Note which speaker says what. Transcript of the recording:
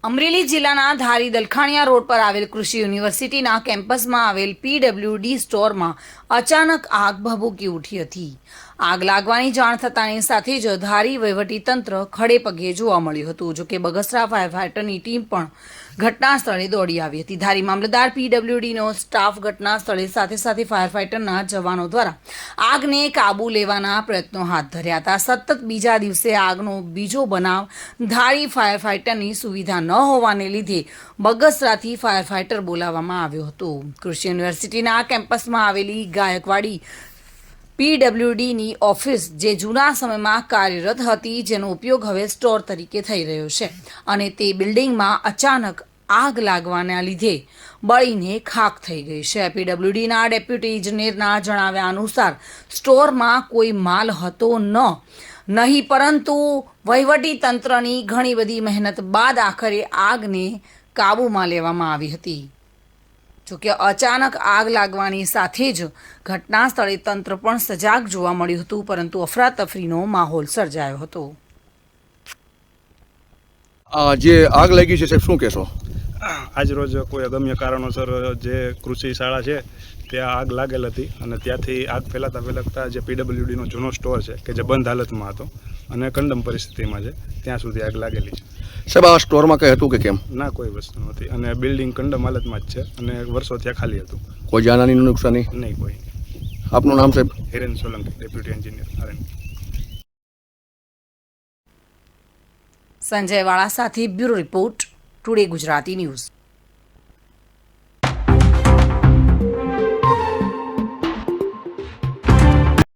Speaker 1: અમરેલી જિલ્લાના ધારી દલખાણીયા રોડ પર આવેલ કૃષિ યુનિવર્સિટીના કેમ્પસમાં આવેલ પીડબ્લ્યુડી સ્ટોરમાં અચાનક આગ ભભૂકી ઉઠી હતી। આગ લાગવાની જાણ થતાની સાથે જ ધારી વહીવટીતંત્ર ખડે પગે જોવા મળ્યું હતું। જોકે બગસરા ફાયર ફાઇટરની ટીમ પણ ઘટના સ્થળે દોડી આવી હતી। ધારી મામલતદાર પીડબ્લ્યુડીનો સ્ટાફ ઘટના સ્થળે સાથે સાથે ફાયર ફાઇટરના જવાનો દ્વારા આગને કાબૂ લેવાના પ્રયત્નો હાથ ધર્યા હતા। સતત બીજા દિવસે આગનો બીજો બનાવ ધારી ફાયર ફાઇટરની સુવિધા ન હોવાને લીધે બગસરાથી ફાયર ફાઇટર બોલાવવામાં આવ્યો હતો। કૃષિ યુનિવર્સિટીના કેમ્પસમાં આવેલી ગાયકવાડી પીડબ્લ્યુડીની ઓફિસ જે જૂના સમયમાં કાર્યરત હતી, જેનો ઉપયોગ હવે સ્ટોર તરીકે થઈ રહ્યો છે અને તે બિલ્ડિંગમાં અચાનક આગ લાગવાના લીધે બળીને ખાખ થઈ ગઈ છે। પીડબ્લ્યુડીના ડેપ્યુટી ઇજનેરના જણાવ્યા અનુસાર સ્ટોરમાં કોઈ માલ હતો નહીં, પરંતુ વહીવટી તંત્રની ઘણી બધી મહેનત બાદ આખરે આગને કાબૂમાં લેવામાં આવી હતી। જોકે અચાનક આગ લાગવાની સાથે જ ઘટના સ્થળે તંત્ર પણ સજાગ જોવા મળ્યું હતું, પરંતુ અફરાતફરીનો માહોલ સર્જાયો હતો।
Speaker 2: જે આગ લાગી છે સાહેબ, શું કહેશો?
Speaker 3: આજ રોજ કોઈ અગમ્ય કારણોસર જે કૃષિ શાળા છે ત્યાં આગ લાગેલ હતી અને ત્યાંથી આગ ફેલાતા જે પીડબ્લ્યુડીનો જૂનો સ્ટોર છે કે જે બંધ હાલતમાં હતો અને કંડમ પરિસ્થિતિમાં છે, ત્યાં સુધી આગ લાગેલી છે।
Speaker 2: સાહેબ, આ સ્ટોરમાં કંઈ હતું કે કેમ?
Speaker 3: ના, કોઈ વસ્તુ નહોતી અને બિલ્ડિંગ કંડમ હાલતમાં જ છે અને વર્ષો ત્યાં ખાલી હતું।
Speaker 2: કોઈ જાનહાની નુકસાની
Speaker 3: નહીં, કોઈ।
Speaker 2: આપનું નામ સાહેબ?
Speaker 3: Hiren Solanki, deputy engineer, RN.
Speaker 1: Sanjay વાળા સાથે bureau report, today Gujarati news.